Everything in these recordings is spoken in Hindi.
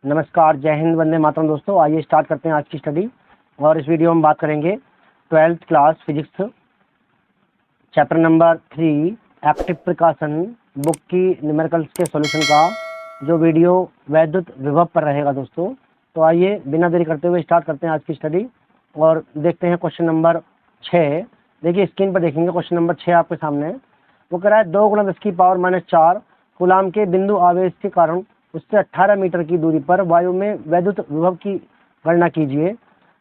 नमस्कार, जय हिंद, वंदे मातरम। दोस्तों आइए स्टार्ट करते हैं आज की स्टडी। और इस वीडियो में बात करेंगे 12th class physics chapter number 3 active precaution book की न्यूमेरिकल्स के सॉल्यूशन का, जो वीडियो वैद्युत विभव पर रहेगा दोस्तों। तो आइए बिना देरी करते हुए स्टार्ट करते हैं आज की स्टडी और देखते हैं क्वेश्चन नंबर 6। देखिए स्क्रीन पर देखेंगे क्वेश्चन नंबर 6 आपके सामने। वो कह रहा है 2 × 10⁻⁴ कूलाम के बिंदु आवेश के कारण उससे 18 मीटर की दूरी पर वायु में वैद्युत विभव की गणना कीजिए।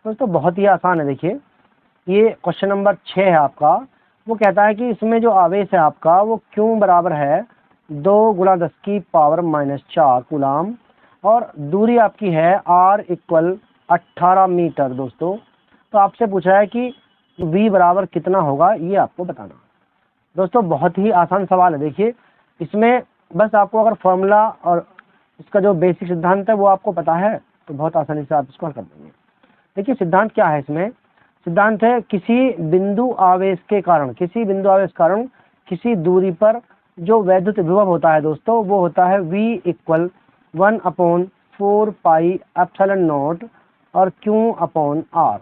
दोस्तों बहुत ही आसान है। देखिए ये क्वेश्चन नंबर 6 है आपका। वो कहता है कि इसमें जो आवेश है आपका वो क्यों बराबर है 2 × 10⁻⁴ कूलाम और दूरी आपकी है r = 18 मीटर। दोस्तों तो आपसे पूछा है कि v बराबर कितना होगा, ये आपको बताना। दोस्तों बहुत ही आसान सवाल है। देखिए इसमें बस आपको अगर फॉर्मूला और इसका जो बेसिक सिद्धांत है वो आपको पता है तो बहुत आसानी से आप इसको हल कर देंगे। देखिए सिद्धांत क्या है इसमें? सिद्धांत है किसी बिंदु आवेश के कारण किसी दूरी पर जो वैद्युत विभव होता है दोस्तों वो होता है v = 1/4πε0 और Q/r।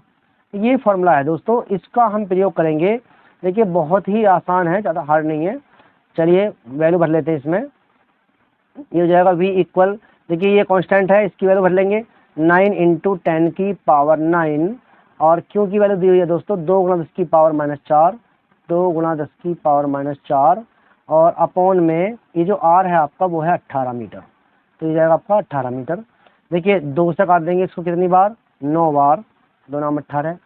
ये फॉर्मूला है दोस्तों, इसका हम प्रयोग करेंगे। देखिए बहुत ही आसान है, ज़्यादा हार्ड नहीं है। चलिए वैल्यू भर लेते हैं इसमें। ये हो जाएगा v = देखिए ये कांस्टेंट है, इसकी वैल्यू भर लेंगे 9 × 10⁹ और Q की वैल्यू दी हुई है दोस्तों 2 × 10⁻⁴ और अपॉन में ये जो r है आपका वो है 18 मीटर। तो ये जाएगा आपका 18 मीटर। देखिए 2 से काट देंगे इसको कितनी बार? 9 बार, 2 × 18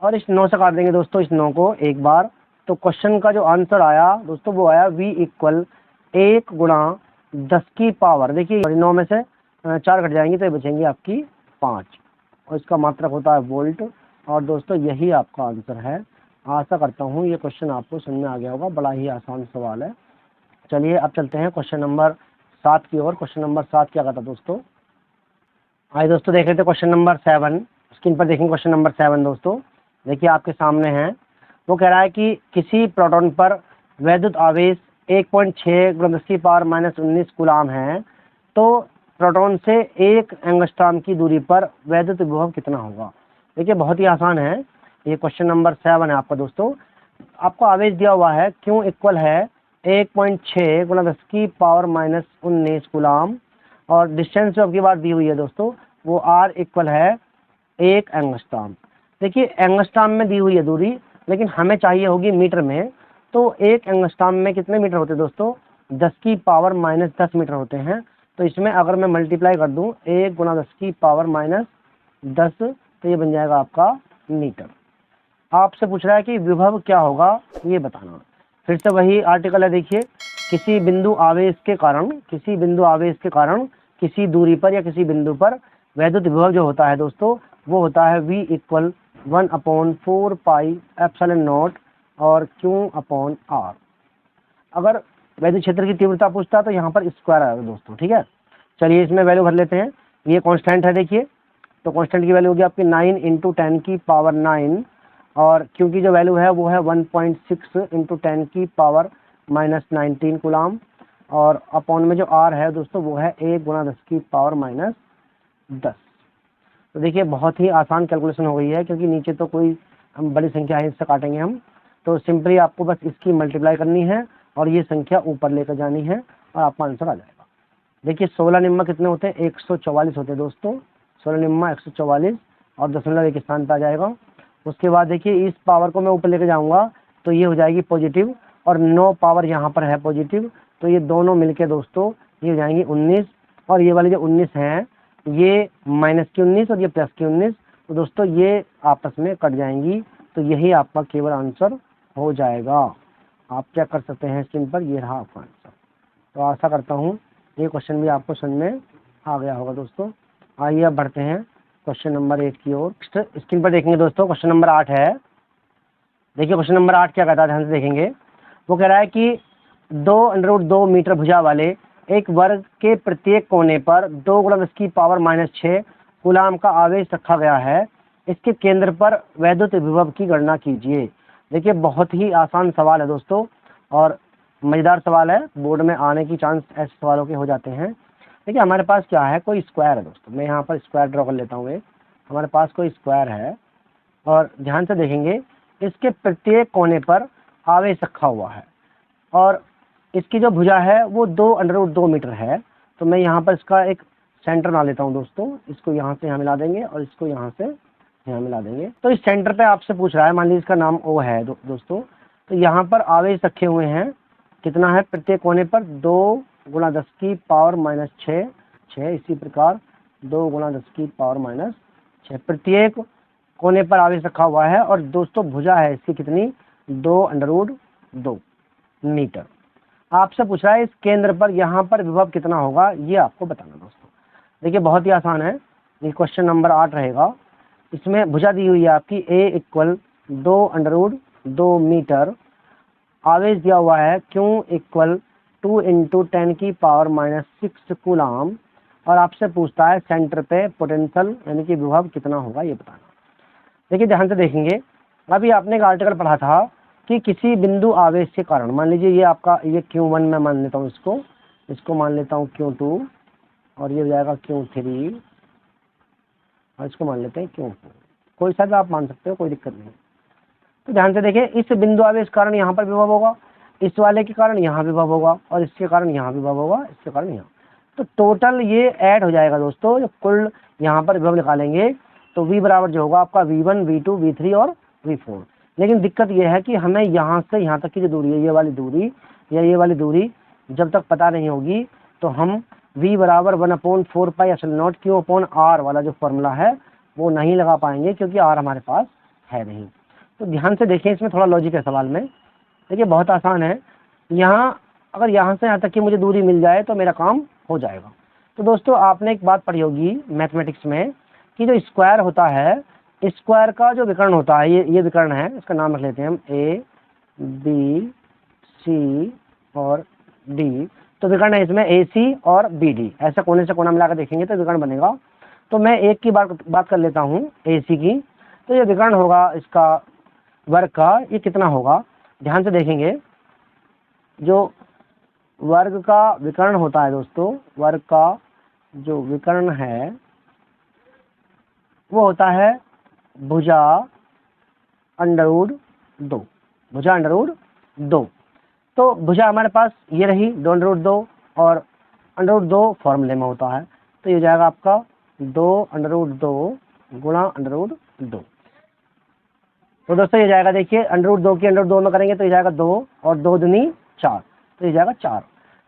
और इस 9 से काट देंगे दोस्तों इस 9 को एक बार। तो क्वेश्चन का जो आंसर आया दोस्तों वो आया v = 1 × 10⁻। देखिए 9 में से 4 कट जाएंगे तो ये बचेंगे आपकी 5 और इसका मात्रक होता है वोल्ट। और दोस्तों यही आपका आंसर है। आशा करता हूँ ये क्वेश्चन आपको समझ में आ गया होगा, बड़ा ही आसान सवाल है। चलिए अब चलते हैं क्वेश्चन नंबर 7 की ओर। क्वेश्चन नंबर 7 क्या कहता दोस्तों? आइए दोस्तों देख लेते हैं क्वेश्चन नंबर 7। स्क्रीन पर देखेंगे क्वेश्चन नंबर 7 दोस्तों। देखिए आपके सामने है। वो कह रहा है कि किसी प्रोटॉन पर वैद्युत आवेश 1.6 × 10⁻⁻19 कूलाम है, तो प्रोटॉन से 1 एंगस्ट्रॉम की दूरी पर वैद्युत विभव कितना होगा? देखिए बहुत ही आसान है। ये क्वेश्चन नंबर 7 है आपका दोस्तों। आपको आवेश दिया हुआ है Q इक्वल है 1.6 × 10⁻⁻19 कूलाम और डिस्टेंस जो आपकी बात दी हुई है दोस्तों वो r इक्वल है 1 एंगस्ट्रॉम। देखिए एंगस्ट्रॉम में दी हुई है दूरी, लेकिन हमें चाहिए होगी मीटर में। तो 1 एंगस्ट्रॉम में कितने मीटर होते हैं दोस्तों? 10⁻⁻10 मीटर होते हैं। तो इसमें अगर मैं मल्टीप्लाई कर दूं 1 × 10⁻10 तो ये बन जाएगा आपका मीटर। आपसे पूछ रहा है कि विभव क्या होगा, ये बताना। फिर से वही आर्टिकल है। देखिए किसी बिंदु आवेश के कारण किसी दूरी पर या किसी बिंदु पर वैद्युत विभव जो होता है दोस्तों वो होता है v = 1/4πε0 और Q/r। अगर वैद्युत क्षेत्र की तीव्रता पूछता तो यहाँ पर स्क्वायर आएगा दोस्तों, ठीक है। चलिए इसमें वैल्यू भर लेते हैं। ये कांस्टेंट है। देखिए तो कांस्टेंट की वैल्यू होगी आपकी 9 × 10⁻9 और Q की जो वैल्यू है वो है 1.6 × 10⁻⁻19 कूलाम और अपॉन में जो r है दोस्तों वो है 1 × 10⁻10। तो देखिए बहुत ही आसान कैलकुलेशन हो गई है, क्योंकि नीचे तो कोई हम बड़ी संख्या है, इससे काटेंगे हम। तो सिंपली आपको बस इसकी मल्टीप्लाई करनी है और ये संख्या ऊपर लेकर जानी है और आपका आंसर आ जाएगा। देखिए 16 निम्मा कितने होते हैं? 144 होते हैं दोस्तों। 16 निम्मा 144 और दशमलव एक स्थान पर आ जाएगा। उसके बाद देखिए इस पावर को मैं ऊपर लेकर जाऊँगा तो ये हो जाएगी पॉजिटिव और 9 पावर यहाँ पर है पॉजिटिव, तो ये दोनों मिलके दोस्तों ये हो जाएंगी 19 और ये वाली जो 19 है ये माइनस की 19 और ये प्लस की 19, तो दोस्तों ये आपस में कट जाएंगी। तो यही आपका केवल आंसर हो जाएगा। आप चेक कर सकते हैं स्क्रीन पर, ये रहा आपका आंसर। तो आशा करता हूँ ये क्वेश्चन भी आपको समझ में आ गया होगा दोस्तों। आइए अब बढ़ते हैं क्वेश्चन नंबर 8 की ओर। स्क्रीन पर देखेंगे दोस्तों क्वेश्चन नंबर 8 है। देखिए क्वेश्चन नंबर 8 क्या कहता है, ध्यान से देखेंगे। वो कह रहा है कि 2√2 मीटर भुजा वाले एक वर्ग के प्रत्येक कोने पर 2 × 10⁻⁻6 कूलाम का आवेश रखा गया है। इसके केंद्र पर वैद्युत विभव की गणना कीजिए। देखिए बहुत ही आसान सवाल है दोस्तों और मज़ेदार सवाल है, बोर्ड में आने की चांस ऐसे सवालों के हो जाते हैं। देखिए हमारे पास क्या है, कोई स्क्वायर है दोस्तों, मैं यहाँ पर स्क्वायर ड्रॉ कर लेता हूँ। एक हमारे पास कोई स्क्वायर है और ध्यान से देखेंगे इसके प्रत्येक कोने पर आवेश रखा हुआ है और इसकी जो भुजा है वो 2√2 मीटर है। तो मैं यहाँ पर इसका एक सेंटर बना लेता हूँ दोस्तों, इसको यहाँ से यहाँ मिला देंगे और इसको यहाँ से यहाँ मिला देंगे। तो इस सेंटर पे आपसे पूछ रहा है, मान लीजिए इसका नाम O है दोस्तों, तो यहाँ पर आवेश रखे हुए हैं, कितना है, प्रत्येक कोने पर 2 × 10⁻⁶ इसी प्रकार 2 × 10⁻⁻⁶ प्रत्येक कोने पर आवेश रखा हुआ है और दोस्तों भुजा है इसकी कितनी, 2√2 मीटर। आपसे पूछ रहा है इस केंद्र पर यहाँ पर विभव कितना होगा, ये आपको बताना दोस्तों। देखिए बहुत ही आसान है, ये क्वेश्चन नंबर 8 रहेगा। इसमें भुजा दी हुई है आपकी A = 2√2 मीटर, आवेश दिया हुआ है Q = 2 × 10⁻⁻⁶ कूलाम और आपसे पूछता है सेंटर पे पोटेंशियल यानी कि विभव कितना होगा, ये बताना। देखिए ध्यान से देखेंगे, अभी आपने एक आर्टिकल पढ़ा था कि किसी बिंदु आवेश के कारण, मान लीजिए ये आपका ये Q1 में मान लेता हूँ, इसको मान लेता हूँ Q2 और ये हो जाएगा Q3 और इसको मान लेते हैं Q4, कोई सा भी आप मान सकते हो, कोई दिक्कत नहीं। तो ध्यान से देखिए, इस बिंदु आवेश के कारण यहाँ पर विभव होगा, इस वाले के कारण यहाँ विभव होगा और इसके कारण यहाँ विभव होगा, इसके कारण यहाँ। तो टोटल ये ऐड हो जाएगा दोस्तों, जब कुल यहाँ पर विभव निकालेंगे तो V बराबर जो होगा आपका V1 V2 V3 और V4। लेकिन दिक्कत ये है कि हमें यहाँ से यहाँ तक की जो दूरी है, ये वाली दूरी या ये वाली दूरी जब तक पता नहीं होगी तो हम V बराबर 1/4πε0 Q/r वाला जो फॉर्मूला है वो नहीं लगा पाएंगे, क्योंकि R हमारे पास है नहीं। तो ध्यान से देखें, इसमें थोड़ा लॉजिक है सवाल में। देखिए बहुत आसान है, यहाँ अगर यहाँ से यहाँ तक की मुझे दूरी मिल जाए तो मेरा काम हो जाएगा। तो दोस्तों आपने एक बात पढ़ी होगी मैथमेटिक्स में कि जो स्क्वायर होता है, स्क्वायर का जो विकर्ण होता है, ये विकर्ण है, इसका नाम रख लेते हैं हम A B C और D। तो विकर्ण है इसमें AC और BD, ऐसा कोने से कोना मिलाकर देखेंगे तो विकर्ण बनेगा। तो मैं एक की बात कर लेता हूँ AC की, तो ये विकर्ण होगा इसका वर्ग का, ये कितना होगा, ध्यान से देखेंगे। जो वर्ग का विकर्ण होता है दोस्तों, वर्ग का जो विकर्ण है वो होता है भुजा √2, भुजा √2। तो भुजा हमारे पास ये रही 2√2 और √2 फॉर्मूले में होता है, तो ये जाएगा आपका 2√2 × √2। तो दोस्तों ये जाएगा, देखिए √2 की √2 में करेंगे तो ये जाएगा 2 और 2 दूनी 4, तो ये जाएगा 4।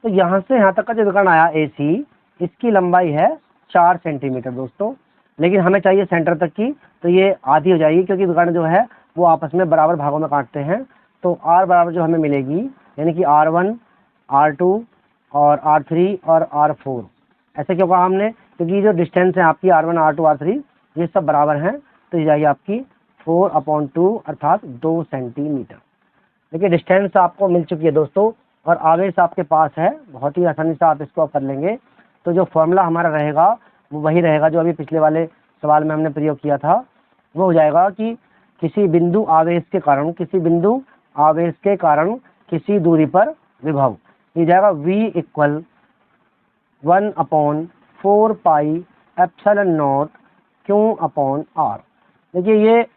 तो यहाँ से यहाँ तक का जो विकर्ण आया AC, इसकी लंबाई है 4 सेंटीमीटर दोस्तों, लेकिन हमें चाहिए सेंटर तक की, तो ये आधी हो जाएगी क्योंकि विकर्ण जो है वो आपस में बराबर भागों में काटते हैं। तो R बराबर जो हमें मिलेगी यानी कि R1 R2 और R3 और R4। ऐसे क्यों कहा हमने, क्योंकि जो डिस्टेंस है आपकी R1 R2 R3 ये सब बराबर हैं, तो ये जाएगी आपकी 4/2 अर्थात 2 सेंटीमीटर। देखिए डिस्टेंस आपको मिल चुकी है दोस्तों और आवेश आपके पास है, बहुत ही आसानी से आप इसको कर लेंगे। तो जो फॉर्मूला हमारा रहेगा वो वही रहेगा जो अभी पिछले वाले सवाल में हमने प्रयोग किया था। वो हो जाएगा कि किसी बिंदु आवेश के कारण, किसी बिंदु आवेश के कारण किसी दूरी पर विभव, ये जाएगा V = 1/4πε0 Q/r। देखिए ये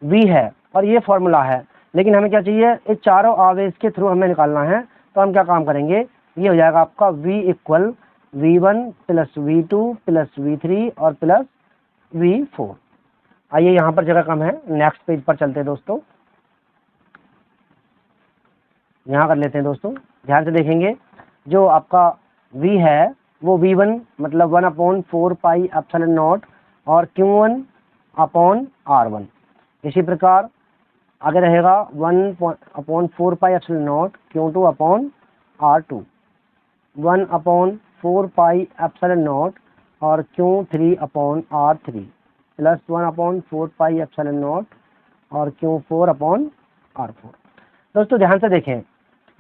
V है और ये फॉर्मूला है, लेकिन हमें क्या चाहिए, इस चारों आवेश के थ्रू हमें निकालना है। तो हम क्या काम करेंगे, ये हो जाएगा आपका V = V1 + V2 + V3 और प्लस V4। आइए यहाँ पर जगह कम है, नेक्स्ट पेज पर चलते हैं दोस्तों, यहाँ कर लेते हैं दोस्तों। ध्यान से देखेंगे, जो आपका V है वो V1 मतलब 1/4πε0 और Q1/r1। इसी प्रकार आगे रहेगा 1/4πε0 Q2/r2, 1/4πε0 और Q3/r3 प्लस 1/4πε0 और Q4/r4। दोस्तों ध्यान से देखें,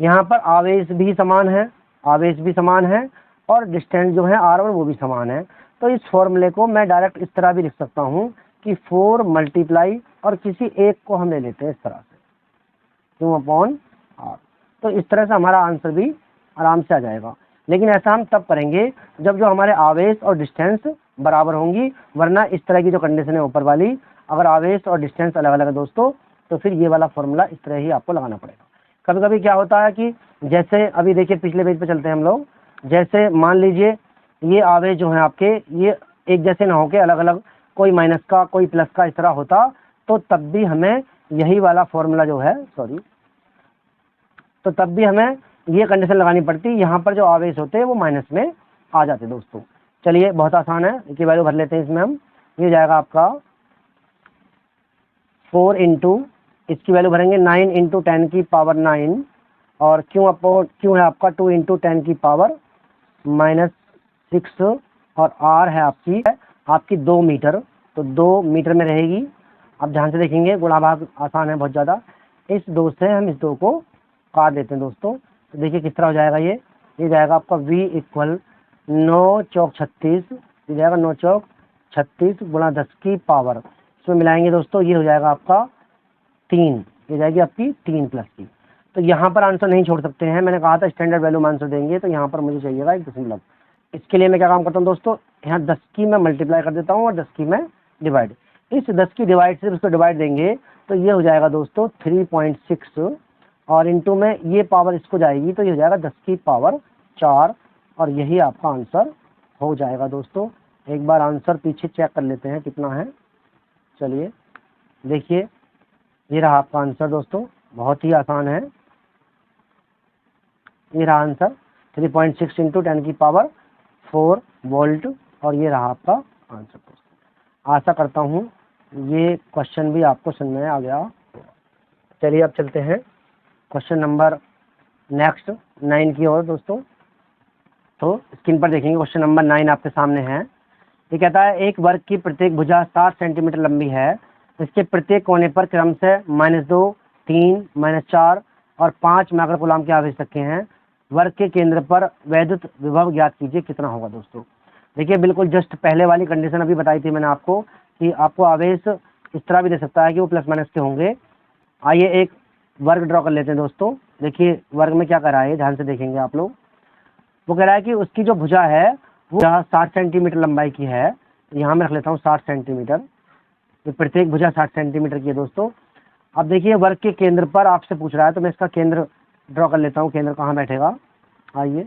यहाँ पर आवेश भी समान है, आवेश भी समान है और डिस्टेंस जो है R1 वो भी समान है। तो इस फॉर्मूले को मैं डायरेक्ट इस तरह भी लिख सकता हूँ कि 4 मल्टीप्लाई और किसी एक को हम ले लेते हैं इस तरह से Q/r। तो इस तरह से हमारा आंसर भी आराम से आ जाएगा। लेकिन ऐसा हम तब करेंगे जब जो हमारे आवेश और डिस्टेंस बराबर होंगी, वरना इस तरह की जो कंडीशन है ऊपर वाली, अगर आवेश और डिस्टेंस अलग अलग है दोस्तों, तो फिर ये वाला फॉर्मूला इस तरह ही आपको लगाना पड़ेगा। कभी कभी क्या होता है कि जैसे अभी देखिए पिछले पेज पे चलते हैं हम लोग, जैसे मान लीजिए ये आवेश जो है आपके ये एक जैसे ना होके अलग अलग, कोई माइनस का कोई प्लस का इस तरह होता, तो तब भी हमें यही वाला फॉर्मूला जो है तो तब भी हमें ये कंडीशन लगानी पड़ती, यहाँ पर जो आवेश होते हैं वो माइनस में आ जाते दोस्तों। चलिए बहुत आसान है, इसकी वैल्यू भर लेते हैं इसमें हम। ये जाएगा आपका 4 इंटू, इसकी वैल्यू भरेंगे 9 इंटू 10 की पावर 9, और क्यों है आपका 2 इंटू 10 की पावर -6, और आर है आपकी 2 मीटर, तो 2 मीटर में रहेगी। अब ध्यान से देखेंगे, गुणा भाग आसान है बहुत ज़्यादा। इस 2 से हम इस 2 को काट देते हैं दोस्तों, तो देखिए किस तरह हो जाएगा ये जाएगा आपका v इक्वल 9 चौक 36, ये जाएगा 9 चौक 36 गुणा 10 की पावर, इसमें मिलाएंगे दोस्तों, ये हो जाएगा आपका 3, ये जाएगी आपकी 3 प्लस की। तो यहाँ पर आंसर नहीं छोड़ सकते हैं, मैंने कहा था स्टैंडर्ड वैल्यू आंसर देंगे, तो यहाँ पर मुझे चाहिएगा 1 दशमलव। इसके लिए मैं क्या काम करता हूँ दोस्तों, यहाँ 10 की मैं मल्टीप्लाई कर देता हूँ और 10 की मैं डिवाइड, इस 10 की डिवाइड से उसको डिवाइड देंगे तो ये हो जाएगा दोस्तों 3.6, और इंटू में ये पावर इसको जाएगी तो ये हो जाएगा 10 की पावर 4, और यही आपका आंसर हो जाएगा दोस्तों। एक बार आंसर पीछे चेक कर लेते हैं कितना है। चलिए देखिए, ये रहा आपका आंसर दोस्तों, बहुत ही आसान है। ये रहा आंसर 3.6 इंटू 10 की पावर 4 वोल्ट, और ये रहा आपका आंसर दोस्तों। आशा करता हूँ ये क्वेश्चन भी आपको समझ में आ गया। चलिए अब चलते हैं क्वेश्चन नंबर नेक्स्ट 9 की ओर दोस्तों। तो स्क्रीन पर देखेंगे क्वेश्चन नंबर 9 आपके सामने है। ये कहता है एक वर्ग की प्रत्येक भुजा 60 सेंटीमीटर लंबी है, इसके प्रत्येक कोने पर क्रम से -2, 3, -4 और 5 माइक्रोकूलम के आवेश रखे हैं। वर्ग के केंद्र पर वैद्युत विभव ज्ञात कीजिए, कितना होगा दोस्तों। देखिए बिल्कुल जस्ट पहले वाली कंडीशन अभी बताई थी मैंने आपको कि आपको आवेश इस तरह भी दे सकता है कि वो प्लस माइनस के होंगे। आइए एक वर्ग ड्रॉ कर लेते हैं दोस्तों। देखिए वर्ग में क्या कर रहा है, ध्यान से देखेंगे आप लोग। वो कह रहा है कि उसकी जो भुजा है वो 60 सेंटीमीटर लंबाई की है, यहाँ मैं रख लेता हूँ 60 सेंटीमीटर, तो प्रत्येक भुजा 60 सेंटीमीटर की है दोस्तों। अब देखिए वर्ग के केंद्र पर आपसे पूछ रहा है, तो मैं इसका केंद्र ड्रॉ कर लेता हूँ, केंद्र कहाँ बैठेगा। आइए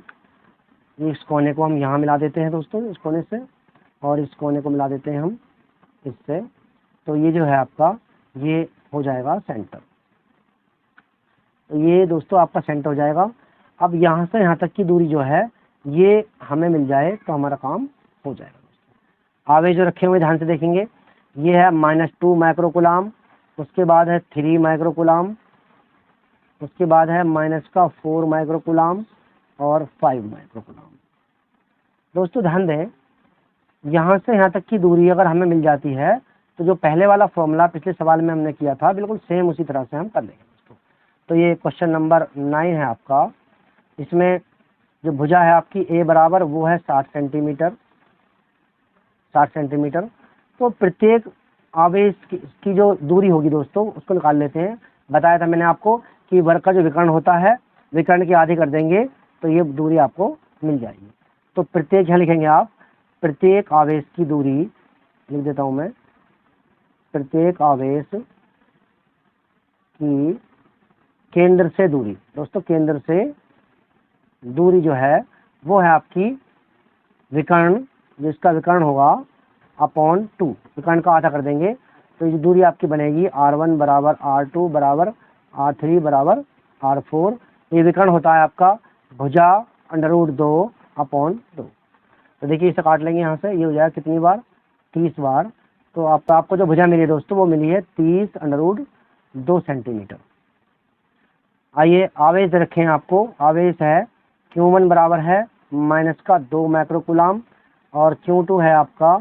इस कोने को हम यहाँ मिला देते हैं दोस्तों, इस कोने से, और इस कोने को मिला देते हैं हम इससे, तो ये जो है आपका ये हो जाएगा सेंटर। तो ये दोस्तों आपका सेंटर हो जाएगा। अब यहाँ से यहाँ तक की दूरी जो है ये हमें मिल जाए तो हमारा काम हो जाएगा दोस्तों। आवेश जो रखे हुए ध्यान से देखेंगे, ये है -2 माइक्रोकूलम, उसके बाद है 3 माइक्रोकूलम, उसके बाद है -4 माइक्रोकूलम और 5 माइक्रोकूलम। दोस्तों ध्यान दें, यहाँ से यहाँ तक की दूरी अगर हमें मिल जाती है तो जो पहले वाला फॉर्मूला पिछले सवाल में हमने किया था बिल्कुल सेम उसी तरह से हम कर लेंगे दोस्तों। तो ये क्वेश्चन नंबर 9 है आपका। इसमें जो भुजा है आपकी ए बराबर वो है 60 सेंटीमीटर, 60 सेंटीमीटर। तो प्रत्येक आवेश की जो दूरी होगी दोस्तों उसको निकाल लेते हैं। बताया था मैंने आपको कि वर्ग का जो विकर्ण होता है विकर्ण के आधे कर देंगे तो ये दूरी आपको मिल जाएगी। तो प्रत्येक यहाँ लिखेंगे आप, प्रत्येक आवेश की दूरी लिख देता हूँ मैं, प्रत्येक आवेश की केंद्र से दूरी, दोस्तों केंद्र से दूरी जो है वो है आपकी विकर्ण, जिसका विकर्ण होगा अपॉन 2, विकर्ण का आधा कर देंगे तो ये दूरी आपकी बनेगी r1 बराबर r2 बराबर r3 बराबर r4। ये विकर्ण होता है आपका भुजा √2 अपॉन 2। तो देखिए इसे काट लेंगे यहाँ से, ये हो जाएगा कितनी बार, 30 बार। तो आपको जो भुजा मिली है दोस्तों वो मिली है 30√2 सेंटीमीटर। आइए आवेश रखें आपको, आवेश है Q1 बराबर है -2 माइक्रोकूलम, और Q2 है आपका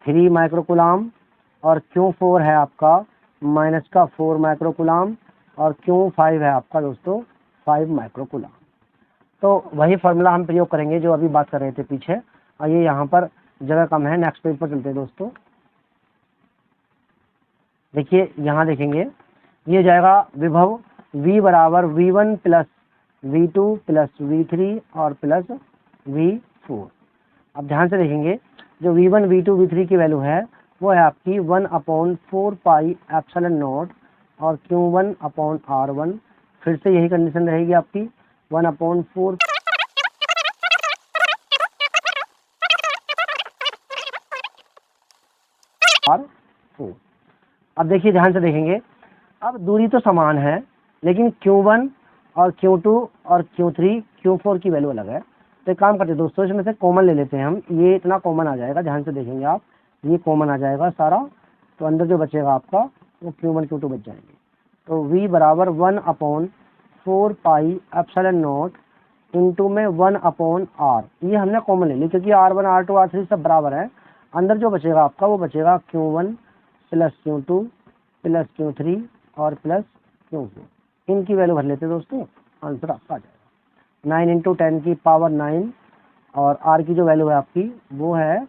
3 माइक्रोकूलम, और Q4 है आपका -4 माइक्रोकूलम, और Q5 है आपका दोस्तों 5 माइक्रोकूलम। तो वही फार्मूला हम प्रयोग करेंगे जो अभी बात कर रहे थे पीछे। आइए यहाँ पर जगह कम है, नेक्स्ट पेज पर चलते हैं दोस्तों। देखिए यहाँ देखेंगे, ये जाएगा विभव V बराबर V1 plus V2 plus V3 और प्लस V4। अब ध्यान से देखेंगे, जो V1 V2 V3 की वैल्यू है वो है आपकी 1/4 पाई एप्सिलॉन नॉट और Q1/R1। फिर से यही कंडीशन रहेगी आपकी 1/4 R4। अब देखिए ध्यान से देखेंगे, अब दूरी तो समान है लेकिन Q1 और Q2 और Q3 Q4 की वैल्यू अलग है। तो एक काम करते हैं दोस्तों, इसमें से कॉमन ले लेते हैं हम। ये इतना कॉमन आ जाएगा, ध्यान से देखेंगे आप, ये कॉमन आ जाएगा सारा, तो अंदर जो बचेगा आपका वो Q1 Q2 बच जाएंगे। तो V बराबर 1/4 पाई एप्सिलॉन नॉट इंटू में 1/R। ये हमने कॉमन ले ली क्योंकि R1 R2 R3 सब बराबर है। अंदर जो बचेगा आपका वो बचेगा Q1 plus Q2 plus Q3 और प्लस Q4। इनकी वैल्यू भर लेते हैं दोस्तों, आंसर आपका आ जाएगा 9 × 10 की पावर 9 और R की जो वैल्यू है आपकी वो है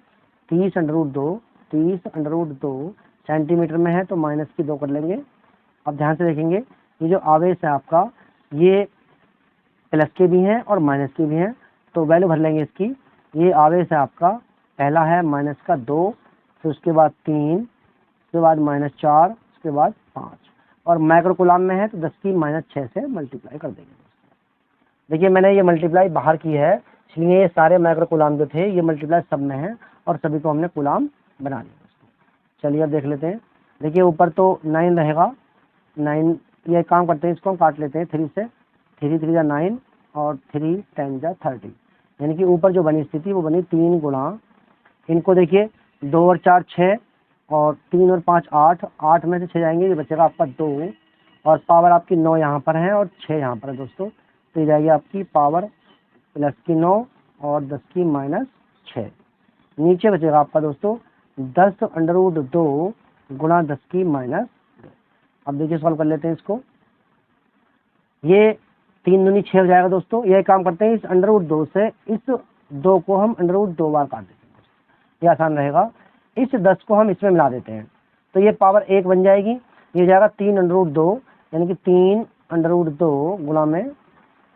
30√2। 30√2 सेंटीमीटर में है तो माइनस की 2 कर लेंगे। अब ध्यान से देखेंगे, ये जो आवेश है आपका ये प्लस के भी हैं और माइनस के भी हैं, तो वैल्यू भर लेंगे इसकी। ये आवेश है आपका, पहला है -2, फिर उसके बाद 3, उसके बाद -4, उसके बाद 5 और माइक्रोकूलाम में है तो 10⁻6 से मल्टीप्लाई कर देंगे। देखिए मैंने ये मल्टीप्लाई बाहर की है, इसलिए ये सारे माइक्रोकूलाम जो थे ये मल्टीप्लाई सब में है और सभी को हमने कूलाम बना लिया दोस्तों। चलिए अब देख लेते हैं। देखिए ऊपर तो 9 रहेगा, 9, ये काम करते हैं, इसको हम काट लेते हैं 3 से। 3 3 जा 9 और 3 10 जा 30, यानी कि ऊपर जो बनी स्थिति वो बनी 3 गुणा, इनको देखिए 2 और 4 6 और 3 और 5 8, 8 में से 6 जाएंगे, ये बचेगा आपका 2 और पावर आपकी 9 यहाँ पर है और 6 यहाँ पर है दोस्तों, तो ये जाएगी आपकी पावर प्लस की 9 और 10⁻6। नीचे बचेगा आपका दोस्तों 10√2 गुणा 10⁻2। अब देखिए सॉल्व कर लेते हैं इसको। ये 3 दूनी 6 हो जाएगा दोस्तों। यह काम करते हैं, इस √2 से इस 2 को हम √2 बार काट देते हैं, ये आसान रहेगा। इस 10 को हम इसमें मिला देते हैं तो ये पावर 1 बन जाएगी, ये जाएगा 3√2 यानी कि 3√2 गुणा में,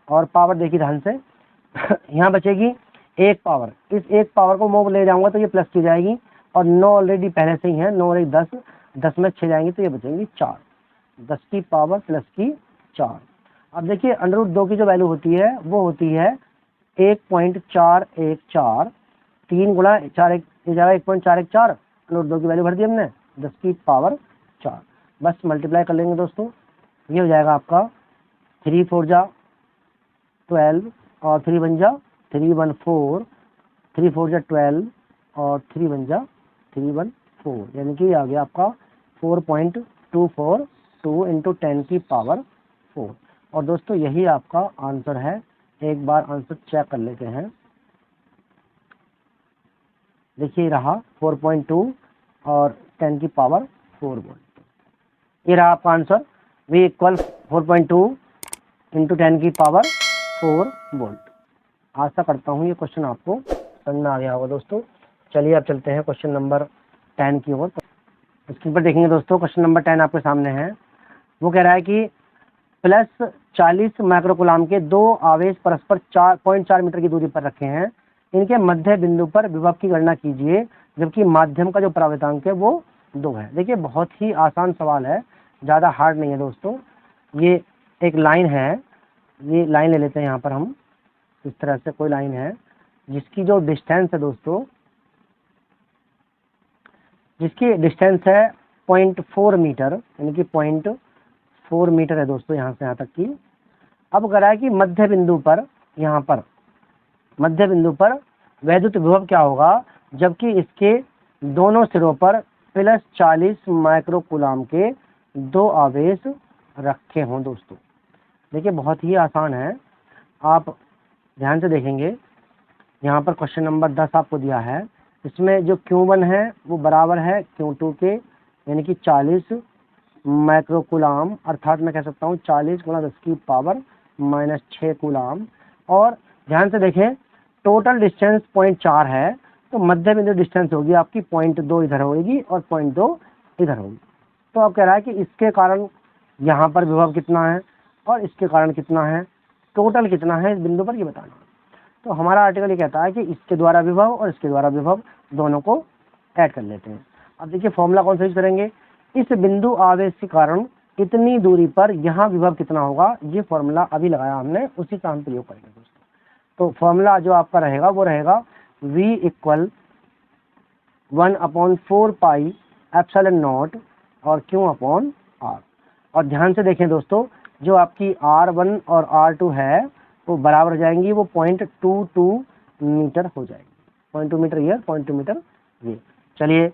और पावर देखिए ध्यान से यहाँ बचेगी 1 पावर, इस 1 पावर को मैं ले जाऊंगा तो ये प्लस की जाएगी और 9 ऑलरेडी पहले से ही है, 9 और 1 10, 10 में 6 जाएंगे तो ये बचेंगी 4, 10 की पावर प्लस की 4। अब देखिए √2 की जो वैल्यू होती है वो होती है 1.414, 3 गुणा 4 1.414, √2 की वैल्यू भर दी हमने 10 की पावर 4। बस मल्टीप्लाई कर लेंगे दोस्तों, ये हो जाएगा आपका 3 4 जा 12 और 3 1 जा 3 1 4, 3 4 जा 12 और 3 1 जा 3 1 4, यानी कि आ गया आपका 4.242 × 10 की पावर 4। और दोस्तों यही आपका आंसर है। एक बार आंसर चेक कर लेते हैं। देखिए रहा 4.2 और 10 की पावर 4 वोल्ट, ये रहा आपका आंसर। V = 4.2 × 10 की पावर 4 वोल्ट। आशा करता हूँ ये क्वेश्चन आपको समझ में आ गया होगा दोस्तों। चलिए अब चलते हैं क्वेश्चन नंबर 10 की ओर। स्क्रीन पर देखेंगे दोस्तों, क्वेश्चन नंबर 10 आपके सामने है। वो कह रहा है कि प्लस 40 माइक्रोकूलाम के 2 आवेश परस्पर 4.4 मीटर की दूरी पर रखे हैं, इनके मध्य बिंदु पर विभव की गणना कीजिए जबकि माध्यम का जो प्रवृत्तांक है वो 2 है। देखिए बहुत ही आसान सवाल है, ज़्यादा हार्ड नहीं है दोस्तों। ये एक लाइन है, ये लाइन ले लेते हैं यहाँ पर हम, इस तरह से कोई लाइन है जिसकी जो डिस्टेंस है दोस्तों, जिसकी डिस्टेंस है 0.4 मीटर, यानी कि 0.4 मीटर है दोस्तों यहाँ से यहाँ तक की। अब कह रहा है कि मध्य बिंदु पर, यहाँ पर मध्य बिंदु पर वैद्युत विभव क्या होगा जबकि इसके दोनों सिरों पर प्लस 40 माइक्रोकूलाम के 2 आवेश रखे हों दोस्तों। देखिए बहुत ही आसान है, आप ध्यान से देखेंगे। यहाँ पर क्वेश्चन नंबर 10 आपको दिया है, इसमें जो Q1 है वो बराबर है Q2 के, यानी कि 40 माइक्रोकूलाम, अर्थात मैं कह सकता हूँ 40 × 10 की पावर -6 कूलाम। और ध्यान से देखें टोटल डिस्टेंस 0.4 है, तो मध्य बिंदु डिस्टेंस होगी आपकी 0.2 इधर होगी और 0.2 इधर होगी। तो अब कह रहा है कि इसके कारण यहाँ पर विभव कितना है और इसके कारण कितना है, टोटल कितना है इस बिंदु पर ये बताना। तो हमारा आर्टिकल ये कहता है कि इसके द्वारा विभव और इसके द्वारा विभव दोनों को ऐड कर लेते हैं। अब देखिए फॉर्मूला कौन सा यूज करेंगे, इस बिंदु आवेश के कारण इतनी दूरी पर यहाँ विभव कितना होगा, ये फॉर्मूला अभी लगाया हमने, उसी का हम प्रयोग करेंगे दोस्तों। तो फॉर्मूला जो आपका रहेगा वो रहेगा V equal 1/4 pi epsilon not और Q अपॉन R। और ध्यान से देखें दोस्तों, जो आपकी R1 और R2 है वो बराबर हो जाएंगी, वो 0.22 मीटर हो जाएगी। 0.2 मीटर ईयर, 0.2 मीटर ये। चलिए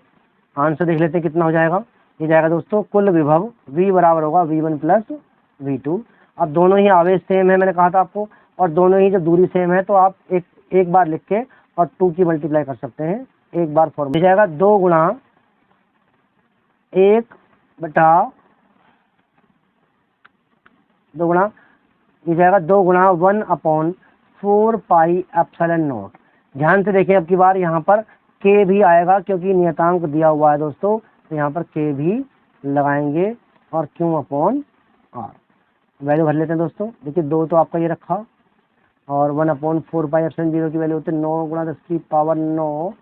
आंसर देख लेते हैं कितना हो जाएगा। ये जाएगा दोस्तों कुल विभव V बराबर होगा V1 प्लस V2। अब दोनों ही आवेश सेम है, मैंने कहा था आपको, और दोनों ही जब दूरी सेम है तो आप एक बार लिख के और 2 की मल्टीप्लाई कर सकते हैं, एक बार फॉर्मूला जाएगा 2 गुणा 1/4 पाई एप्सिलॉन नॉट। ध्यान से देखें अब की बार यहाँ पर के भी आएगा क्योंकि नियतांक दिया हुआ है दोस्तों, तो यहाँ पर के भी लगाएंगे और Q अपॉन R वैल्यू भर लेते हैं दोस्तों। देखिए 2 तो आपका ये रखा और 1/4 पाई एप्सिलॉन 0 की वैल्यू होती है 9 गुणा 10 की पावर 9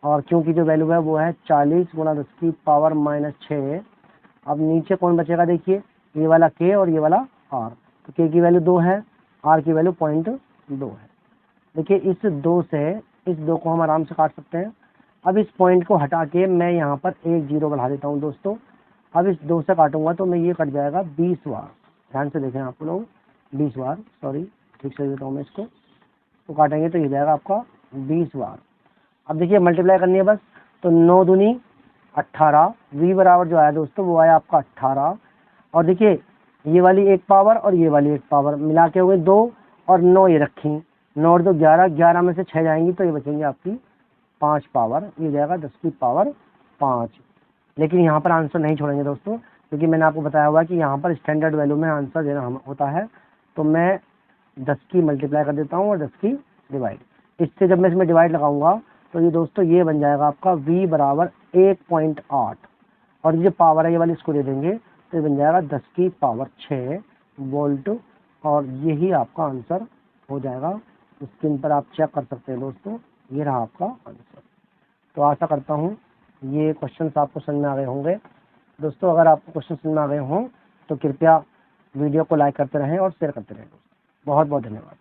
और Q की जो वैल्यू है वो है 40 गुणा 10 की पावर -6। अब नीचे कौन बचेगा, देखिए ये वाला K और ये वाला R। तो K की वैल्यू 2 है, R की वैल्यू 0.2 है। देखिए इस 2 से इस 2 को हम आराम से काट सकते हैं। अब इस पॉइंट को हटा के मैं यहाँ पर एक 0 बढ़ा देता हूँ दोस्तों। अब इस 2 से काटूंगा तो मैं ये कट जाएगा 20 बार। ध्यान से देखें आप लोग, 20 बार, सॉरी ठीक से देता हूँ मैं इसको, तो काटेंगे तो ये जाएगा आपका 20 बार। अब देखिए मल्टीप्लाई करनी है बस, तो 9 दूनी 18, V बराबर जो आया दोस्तों वो आया आपका 18। और देखिए ये वाली एक पावर और ये वाली एक पावर मिला के हुए 2 और 9 ये रखी, 9 और 2 11, 11 में से 6 जाएंगी तो ये बचेंगे आपकी 5 पावर, ये जाएगा 10 की पावर 5। लेकिन यहाँ पर आंसर नहीं छोड़ेंगे दोस्तों, क्योंकि मैंने आपको बताया हुआ कि यहाँ पर स्टैंडर्ड वैल्यू में आंसर देना होता है। तो मैं 10 की मल्टीप्लाई कर देता हूँ और 10 की डिवाइड, इससे जब मैं इसमें डिवाइड लगाऊंगा तो ये दोस्तों ये बन जाएगा आपका V बराबर 1.8 और ये जो पावर है ये वाली इसको दे देंगे तो ये बन जाएगा 10 की पावर 6 वोल्ट। और यही आपका आंसर हो जाएगा। स्क्रीन पर आप चेक कर सकते हैं दोस्तों, ये रहा आपका आंसर। तो आशा करता हूँ ये क्वेश्चंस आपको समझ में आ गए होंगे दोस्तों। अगर आपको क्वेश्चन समझ में आ गए हों तो कृपया वीडियो को लाइक करते रहें और शेयर करते रहें दोस्तों। बहुत बहुत धन्यवाद।